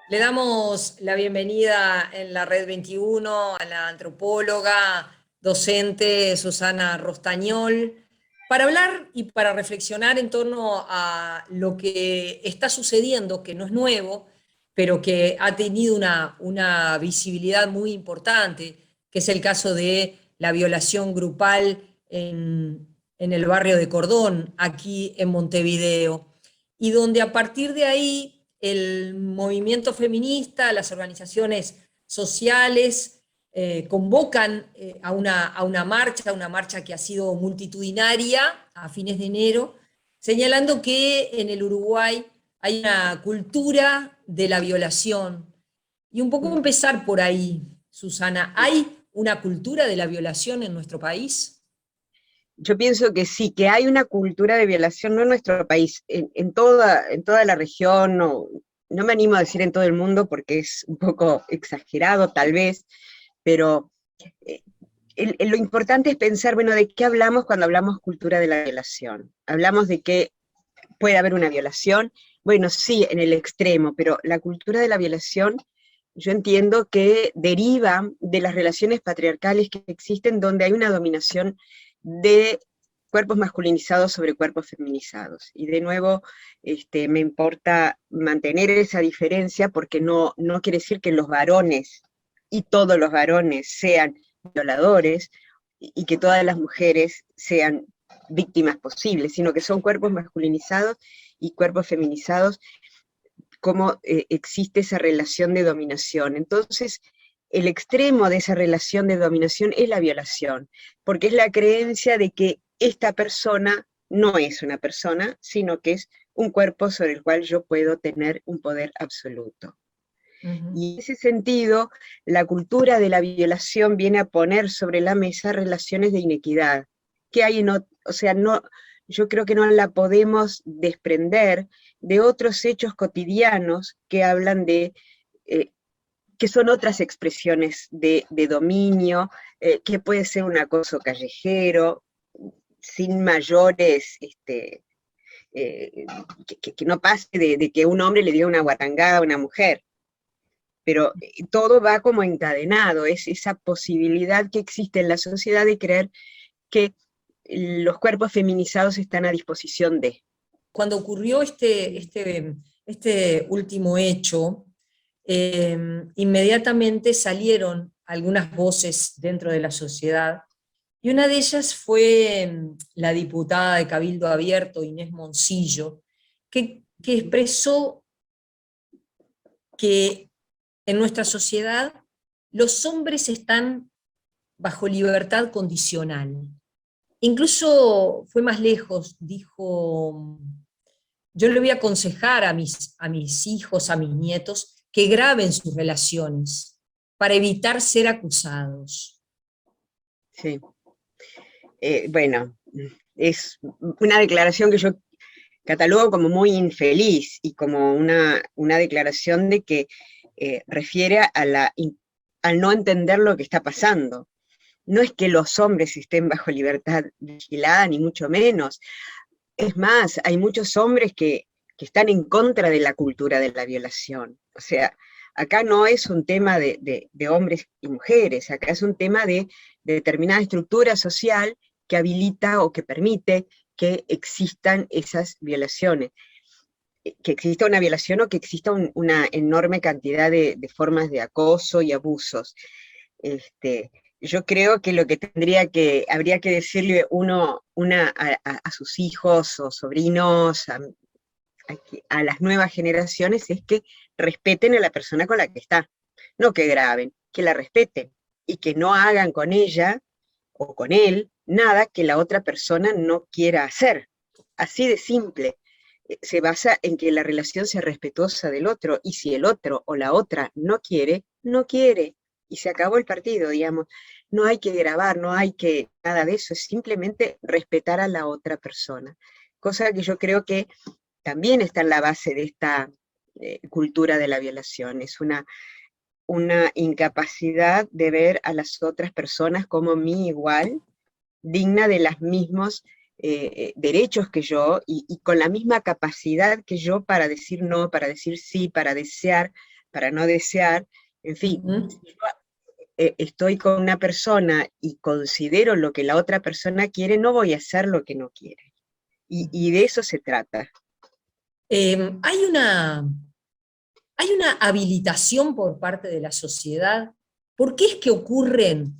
Le damos la bienvenida en la Red 21 a la antropóloga, docente Susana Rostañol, para hablar y para reflexionar en torno a lo que está sucediendo, que no es nuevo, pero que ha tenido una visibilidad muy importante, que es el caso de la violación grupal en el barrio de Cordón, aquí en Montevideo, y donde a partir de ahí el movimiento feminista, las organizaciones sociales convocan a una marcha que ha sido multitudinaria a fines de enero, señalando que en el Uruguay hay una cultura de la violación. Y un poco empezar por ahí, Susana, ¿hay una cultura de la violación en nuestro país? Yo pienso que sí, que hay una cultura de violación, no en nuestro país, en toda la región, no me animo a decir en todo el mundo porque es un poco exagerado tal vez, pero eh, lo importante es pensar, bueno, ¿de qué hablamos cuando hablamos cultura de la violación? Hablamos de que puede haber una violación, bueno, sí, en el extremo, pero la cultura de la violación yo entiendo que deriva de las relaciones patriarcales que existen donde hay una dominación de cuerpos masculinizados sobre cuerpos feminizados. Y de nuevo, me importa mantener esa diferencia porque no quiere decir que los varones y todos los varones sean violadores y que todas las mujeres sean víctimas posibles, sino que son cuerpos masculinizados y cuerpos feminizados, como existe esa relación de dominación. Entonces, el extremo de esa relación de dominación es la violación, porque es la creencia de que esta persona no es una persona, sino que es un cuerpo sobre el cual yo puedo tener un poder absoluto. Ujú. Y en ese sentido, la cultura de la violación viene a poner sobre la mesa relaciones de inequidad, que hay o sea, no, yo creo que no la podemos desprender de otros hechos cotidianos que hablan eh, que son otras expresiones de dominio, que puede ser un acoso callejero, sin mayores, eh, que no pase de que un hombre le diga una guatangada a una mujer, pero todo va como encadenado, es esa posibilidad que existe en la sociedad de creer que los cuerpos feminizados están a disposición de. Cuando ocurrió este último hecho, inmediatamente salieron algunas voces dentro de la sociedad, y una de ellas fue la diputada de Cabildo Abierto, Inés Moncillo, que expresó que en nuestra sociedad los hombres están bajo libertad condicional. Incluso fue más lejos, dijo: yo le voy a aconsejar a mis hijos, a mis nietos, que graben sus relaciones para evitar ser acusados. Sí. Bueno, es una declaración que yo catalogo como muy infeliz y como una declaración de que refiere al no entender lo que está pasando. No es que los hombres estén bajo libertad vigilada, ni mucho menos. Es más, hay muchos hombres que están en contra de la cultura de la violación. O sea, acá no es un tema de hombres y mujeres, acá es un tema de determinada estructura social que habilita o que permite que existan esas violaciones. Que exista una violación o que exista una enorme cantidad de formas de acoso y abusos. Este, yo creo que lo que habría que decirle a sus hijos o sobrinos, a las nuevas generaciones, es que respeten a la persona con la que está, no que graben, que la respeten y que no hagan con ella o con él nada que la otra persona no quiera hacer. Así de simple. Se basa en que la relación sea respetuosa del otro, y si el otro o la otra no quiere, no quiere, y se acabó el partido, digamos. No hay que grabar, no hay que nada de eso, es simplemente respetar a la otra persona. Cosa que yo creo que también está en la base de esta cultura de la violación. Es una incapacidad de ver a las otras personas como mi igual, digna de los mismos derechos que yo y con la misma capacidad que yo para decir no, para decir sí, para desear, para no desear, en fin. Ujú. Si yo estoy con una persona y considero lo que la otra persona quiere, no voy a hacer lo que no quiere. Y de eso se trata. Hay hay una habilitación por parte de la sociedad. ¿Por qué es que ocurren?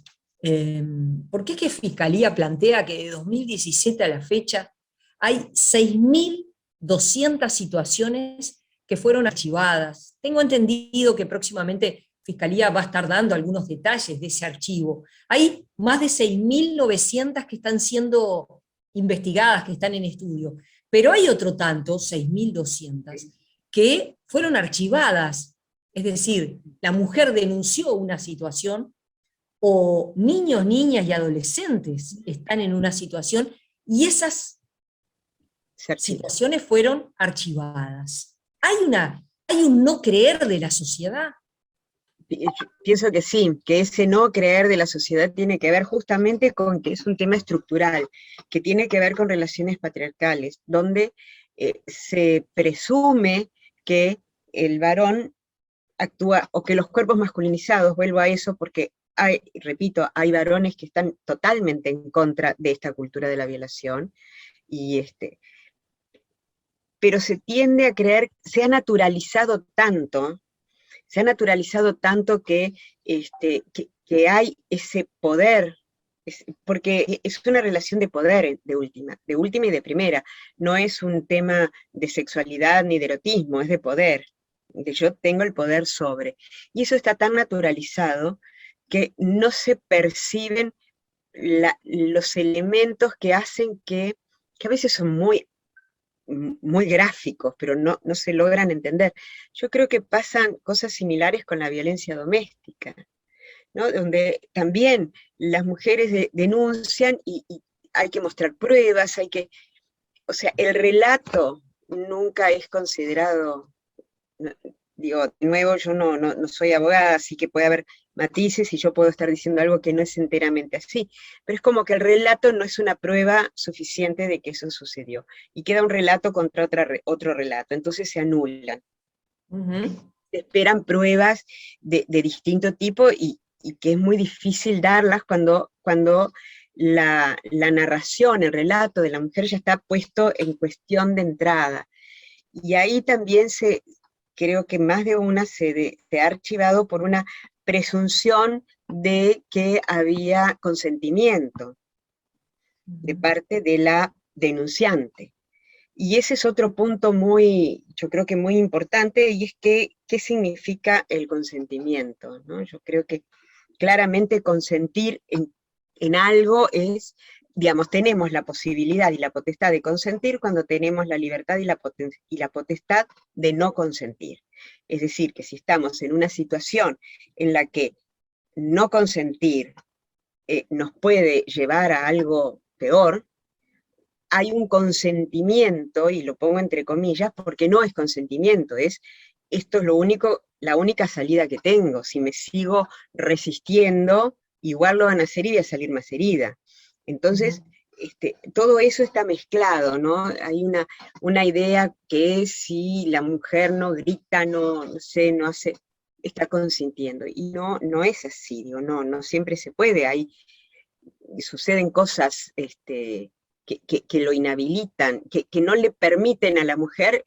¿Por qué es que Fiscalía plantea que de 2017 a la fecha hay 6.200 situaciones que fueron archivadas? Tengo entendido que próximamente Fiscalía va a estar dando algunos detalles de ese archivo. Hay más de 6.900 que están siendo investigadas, que están en estudio, pero hay otro tanto, 6.200 que fueron archivadas. Es decir, la mujer denunció una situación o niños, niñas y adolescentes están en una situación y esas Se archiva. situaciones fueron archivadas. Hay un no creer de la sociedad. Yo pienso que sí, que ese no creer de la sociedad tiene que ver justamente con que es un tema estructural, que tiene que ver con relaciones patriarcales, donde se presume que el varón actúa, o que los cuerpos masculinizados, vuelvo a eso porque hay, repito, hay varones que están totalmente en contra de esta cultura de la violación, y pero se tiende a creer, se ha naturalizado tanto que hay ese poder, porque es una relación de poder de última y de primera, no es un tema de sexualidad ni de erotismo, es de poder, de yo tengo el poder sobre. Y eso está tan naturalizado que no se perciben los elementos que hacen que a veces son muy gráficos, pero no se logran entender. Yo creo que pasan cosas similares con la violencia doméstica, ¿no? Donde también las mujeres denuncian y hay que mostrar pruebas, o sea, el relato nunca es considerado, digo, de nuevo, yo no soy abogada, así que puede haber matices y yo puedo estar diciendo algo que no es enteramente así, pero es como que el relato no es una prueba suficiente de que eso sucedió, y queda un relato contra otro relato, entonces se anulan. Ujú. Se esperan pruebas de distinto tipo y que es muy difícil darlas cuando la narración, el relato de la mujer ya está puesto en cuestión de entrada. Y ahí también creo que más de una se ha archivado por una presunción de que había consentimiento de Ujú. parte de la denunciante. Y ese es otro punto yo creo que muy importante, y es que, ¿qué significa el consentimiento? ¿No? Yo creo que claramente consentir en algo es, digamos, tenemos la posibilidad y la potestad de consentir cuando tenemos la libertad y la potestad de no consentir. Es decir, que si estamos en una situación en la que no consentir nos puede llevar a algo peor, hay un consentimiento, y lo pongo entre comillas, porque no es consentimiento, esto es la única salida que tengo. Si me sigo resistiendo, igual lo van a hacer y voy a salir más herida. Entonces, Ujú. todo eso está mezclado, ¿no? Hay una idea que es si la mujer no grita, no sé, no hace, está consintiendo. Y no es así, digo, no siempre se puede. Suceden cosas que lo inhabilitan, que no le permiten a la mujer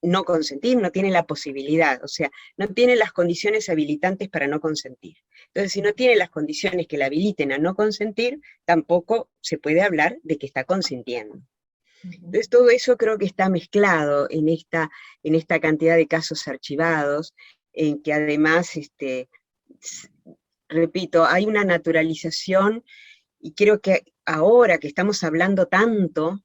no consentir, no tiene la posibilidad, o sea, no tiene las condiciones habilitantes para no consentir. Entonces, si no tiene las condiciones que la habiliten a no consentir, tampoco se puede hablar de que está consintiendo. Ujú. Entonces, todo eso creo que está mezclado en esta cantidad de casos archivados, en que además, repito, hay una naturalización, y creo que ahora que estamos hablando tanto,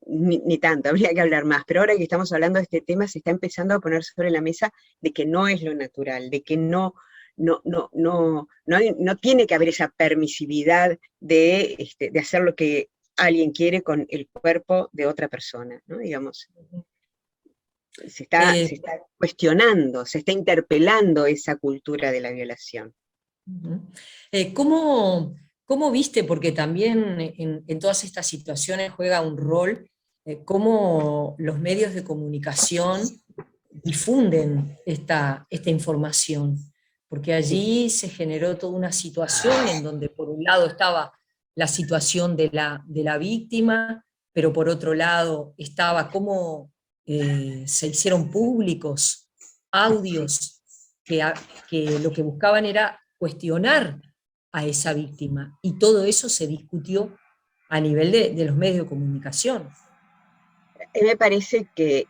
ni tanto, habría que hablar más, pero ahora que estamos hablando de este tema se está empezando a poner sobre la mesa de que no es lo natural, de que no tiene que haber esa permisividad de hacer lo que alguien quiere con el cuerpo de otra persona, ¿no? Digamos, se Eh, está cuestionando, se está interpelando esa cultura de la violación. Ujú. ¿Cómo? ¿Cómo viste? Porque también en todas estas situaciones juega un rol cómo los medios de comunicación difunden esta información, porque allí se generó toda una situación en donde por un lado estaba la situación de la víctima, pero por otro lado estaba cómo se hicieron públicos Sí. audios que lo que buscaban era cuestionar a esa víctima, y todo eso se discutió a nivel de los medios de comunicación. Me parece que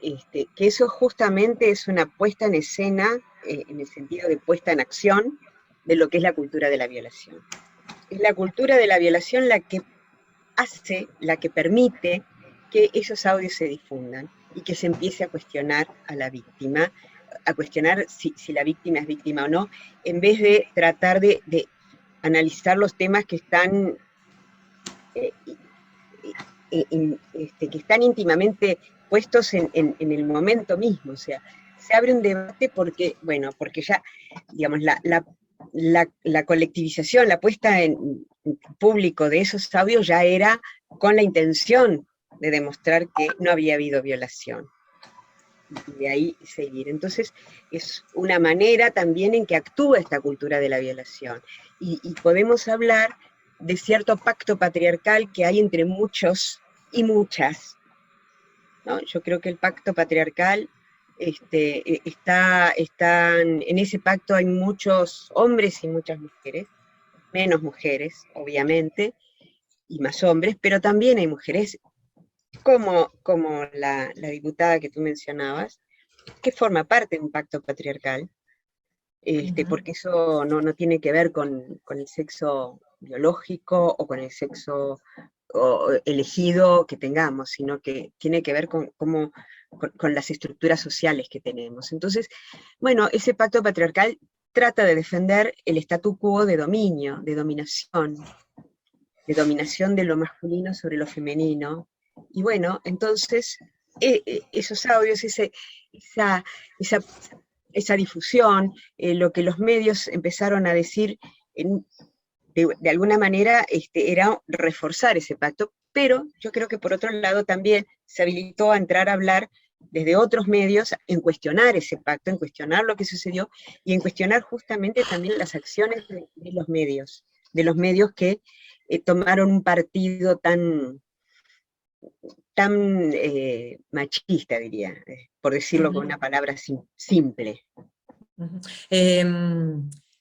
eso justamente es una puesta en escena, en el sentido de puesta en acción, de lo que es la cultura de la violación. Es la cultura de la violación la que hace, la que permite que esos audios se difundan y que se empiece a cuestionar a la víctima, a cuestionar si la víctima es víctima o no, en vez de tratar de analizar los temas que están eh, que están íntimamente puestos en el momento mismo. O sea, se abre un debate porque, bueno, porque ya, digamos, la colectivización, la puesta en público de esos audios ya era con la intención de demostrar que no había habido violación. Y de ahí seguir. Entonces, es una manera también en que actúa esta cultura de la violación. Y podemos hablar de cierto pacto patriarcal que hay entre muchos y muchas, ¿no? Yo creo que el pacto patriarcal están, en ese pacto hay muchos hombres y muchas mujeres, menos mujeres, obviamente, y más hombres, pero también hay mujeres como la diputada que tú mencionabas, que forma parte de un pacto patriarcal, Ujú. porque eso no tiene que ver con el sexo biológico o con el sexo elegido que tengamos, sino que tiene que ver con las estructuras sociales que tenemos. Entonces, bueno, ese pacto patriarcal trata de defender el statu quo de dominio, de dominación de lo masculino sobre lo femenino. Y bueno, entonces, esos audios, esa, esa, esa difusión, lo que los medios empezaron a decir, de alguna manera era reforzar ese pacto, pero yo creo que por otro lado también se habilitó a entrar a hablar desde otros medios en cuestionar ese pacto, en cuestionar lo que sucedió y en cuestionar justamente también las acciones de los medios que tomaron un partido tan machista, diría, por decirlo con una Ujú. palabra simple. Ujú.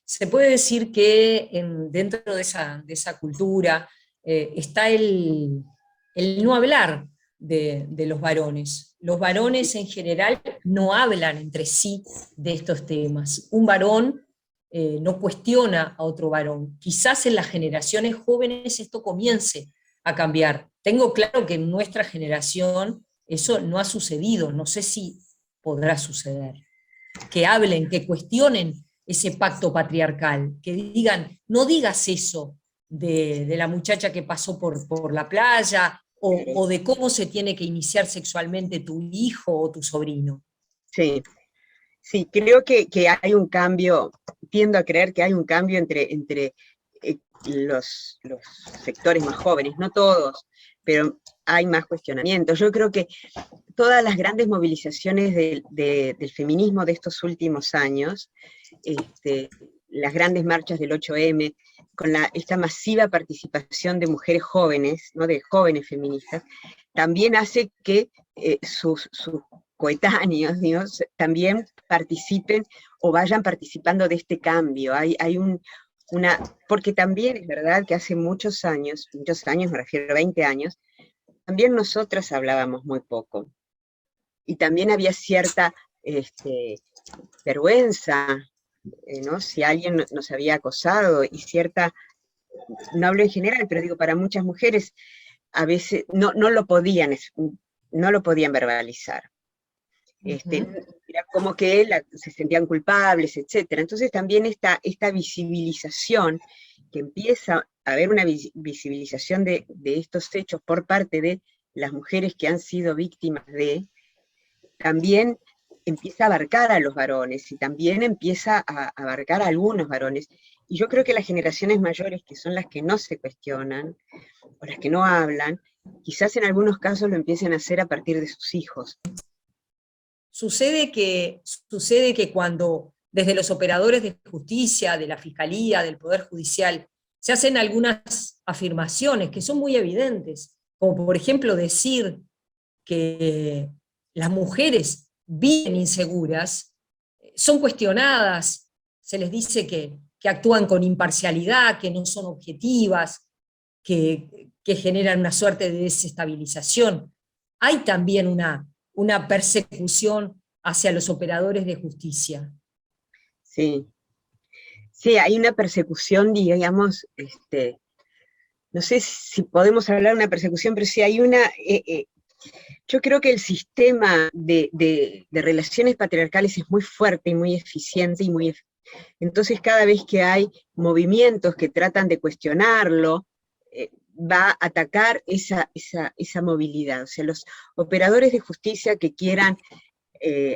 Se puede decir que dentro de esa cultura está el no hablar de los varones. Los varones en general no hablan entre sí de estos temas. Un varón no cuestiona a otro varón. Quizás en las generaciones jóvenes esto comience a cambiar. Tengo claro que en nuestra generación eso no ha sucedido. No sé si podrá suceder, que hablen, que cuestionen ese pacto patriarcal, que digan, no digas eso de la muchacha que pasó por la playa, o de cómo se tiene que iniciar sexualmente tu hijo o tu sobrino. Sí, sí, creo que hay un cambio, tiendo a creer que hay un cambio entre los sectores más jóvenes, no todos, pero hay más cuestionamiento. Yo creo que todas las grandes movilizaciones del feminismo de estos últimos años, las grandes marchas del 8M, con esta masiva participación de mujeres jóvenes, ¿no? De jóvenes feministas, también hace que sus coetáneos, Dios, también participen o vayan participando de este cambio. Hay porque también es verdad que hace muchos años, me refiero a 20 años, también nosotras hablábamos muy poco. Y también había cierta vergüenza, ¿no? Si alguien nos había acosado y cierta, no hablo en general, pero digo, para muchas mujeres a veces no lo podían verbalizar. Ujú. Era como que se sentían culpables, etcétera. Entonces también esta visibilización, que empieza a haber una visibilización de estos hechos por parte de las mujeres que han sido víctimas también empieza a abarcar a los varones y también empieza a abarcar a algunos varones. Y yo creo que las generaciones mayores, que son las que no se cuestionan, o las que no hablan, quizás en algunos casos lo empiecen a hacer a partir de sus hijos. Sucede que cuando desde los operadores de justicia, de la Fiscalía, del Poder Judicial, se hacen algunas afirmaciones que son muy evidentes, como por ejemplo decir que las mujeres viven inseguras, son cuestionadas, se les dice que actúan con imparcialidad, que no son objetivas, que generan una suerte de desestabilización. Hay también una persecución hacia los operadores de justicia. Sí, sí, hay una persecución, digamos, no sé si podemos hablar de una persecución, pero sí hay una, yo creo que el sistema de relaciones patriarcales es muy fuerte y muy eficiente, entonces cada vez que hay movimientos que tratan de cuestionarlo, va a atacar esa movilidad. O sea, los operadores de justicia que quieran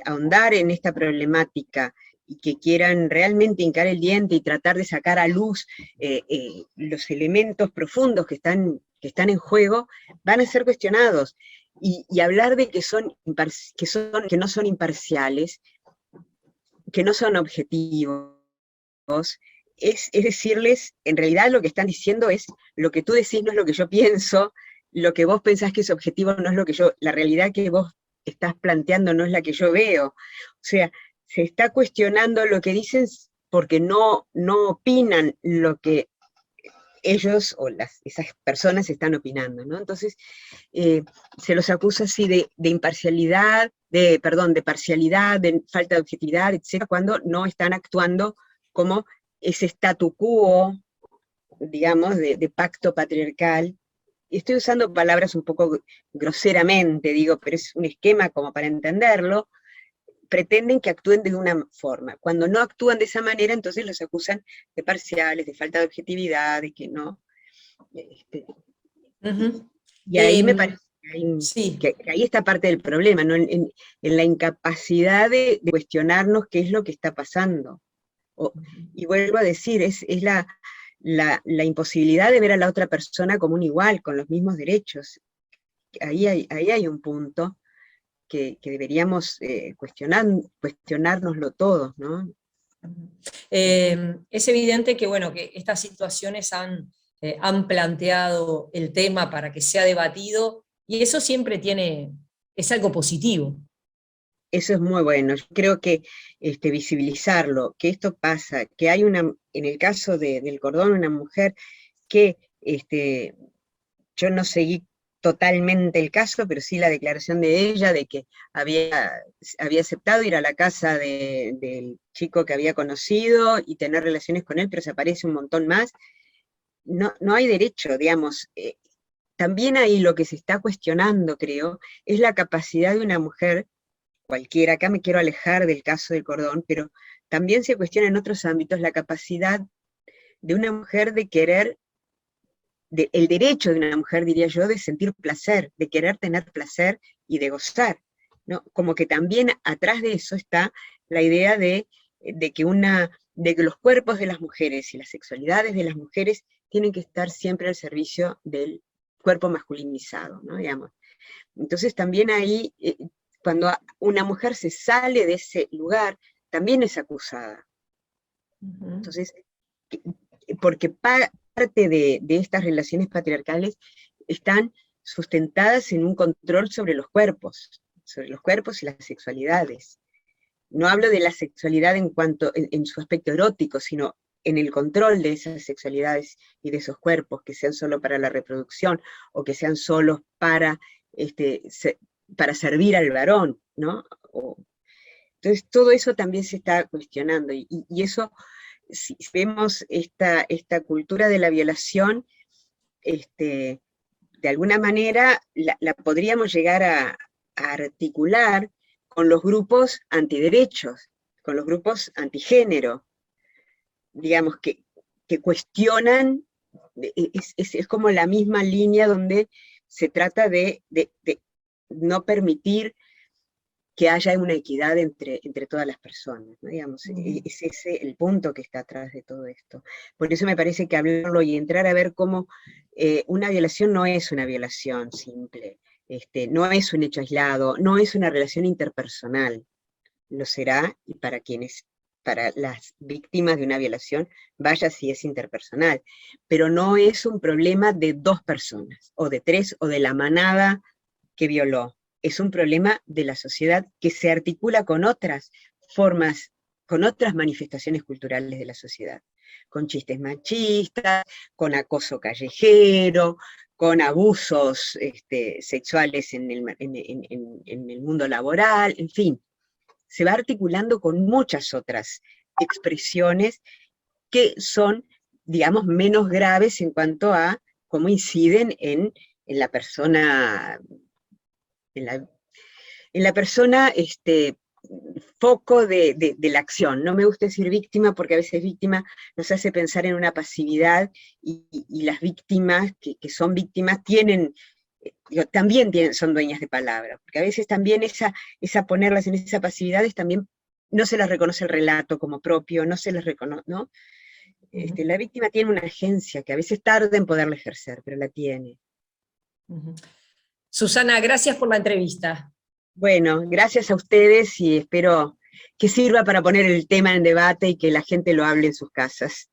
ahondar en esta problemática y que quieran realmente hincar el diente y tratar de sacar a luz los elementos profundos que están en juego, van a ser cuestionados. Y hablar de que no son imparciales, que no son objetivos, es decirles, en realidad lo que están diciendo es, lo que tú decís no es lo que yo pienso, lo que vos pensás que es objetivo no es lo que la realidad que vos estás planteando no es la que yo veo. O sea, se está cuestionando lo que dicen porque no opinan lo que ellos o esas personas están opinando, ¿no? Entonces, se los acusa así de imparcialidad, de parcialidad, de falta de objetividad, etcétera, cuando no están actuando como ese statu quo, digamos, de pacto patriarcal. Estoy usando palabras un poco groseramente, digo, pero es un esquema como para entenderlo. Pretenden que actúen de una forma. Cuando no actúan de esa manera, entonces los acusan de parciales, de falta de objetividad, de que no. Y ahí me parece Sí. que ahí está parte del problema, ¿no? En la incapacidad de cuestionarnos qué es lo que está pasando. Y vuelvo a decir, es la imposibilidad de ver a la otra persona como un igual, con los mismos derechos. Ahí hay un punto que deberíamos cuestionárnoslo todos, ¿no? Es evidente que, bueno, que estas situaciones han planteado el tema para que sea debatido, y eso siempre es algo positivo. Eso es muy bueno. Yo creo que visibilizarlo, que esto pasa, que hay en el caso del Cordón, una mujer que yo no seguí totalmente el caso, pero sí la declaración de ella de que había aceptado ir a la casa del chico que había conocido y tener relaciones con él, pero se aparece un montón más. No hay derecho, digamos. También ahí lo que se está cuestionando, creo, es la capacidad de una mujer cualquiera, acá me quiero alejar del caso del Cordón, pero también se cuestiona en otros ámbitos la capacidad de una mujer de querer, el derecho de una mujer, diría yo, de sentir placer, de querer tener placer y de gozar, ¿no? Como que también atrás de eso está la idea de que los cuerpos de las mujeres y las sexualidades de las mujeres tienen que estar siempre al servicio del cuerpo masculinizado, ¿no? Digamos. Entonces también ahí cuando una mujer se sale de ese lugar, también es acusada. Entonces, porque parte de estas relaciones patriarcales están sustentadas en un control sobre los cuerpos y las sexualidades. No hablo de la sexualidad en su aspecto erótico, sino en el control de esas sexualidades y de esos cuerpos, que sean solo para la reproducción, o que sean solo para servir al varón, ¿no? Entonces todo eso también se está cuestionando, y eso, si vemos esta cultura de la violación, de alguna manera la podríamos llegar a articular con los grupos antiderechos, con los grupos antigénero, digamos, que cuestionan, es como la misma línea donde se trata de no permitir que haya una equidad entre todas las personas, ¿no? Digamos, es ese el punto que está atrás de todo esto. Por eso me parece que hablarlo y entrar a ver cómo una violación no es una violación simple, no es un hecho aislado, no es una relación interpersonal, lo será, y para las víctimas de una violación, vaya si es interpersonal, pero no es un problema de dos personas, o de tres, o de la manada que violó. Es un problema de la sociedad que se articula con otras formas, con otras manifestaciones culturales de la sociedad, con chistes machistas, con acoso callejero, con abusos sexuales en el mundo laboral, en fin, se va articulando con muchas otras expresiones que son, digamos, menos graves en cuanto a cómo inciden en la persona, en la persona, foco de la acción. No me gusta decir víctima, porque a veces víctima nos hace pensar en una pasividad, y las víctimas, que son víctimas, también son dueñas de palabra, porque a veces también esa ponerlas en esa pasividad también no se les reconoce el relato como propio, no se les reconoce, ¿no? La víctima tiene una agencia que a veces tarda en poderla ejercer, pero la tiene. Susana, gracias por la entrevista. Bueno, gracias a ustedes, y espero que sirva para poner el tema en debate y que la gente lo hable en sus casas.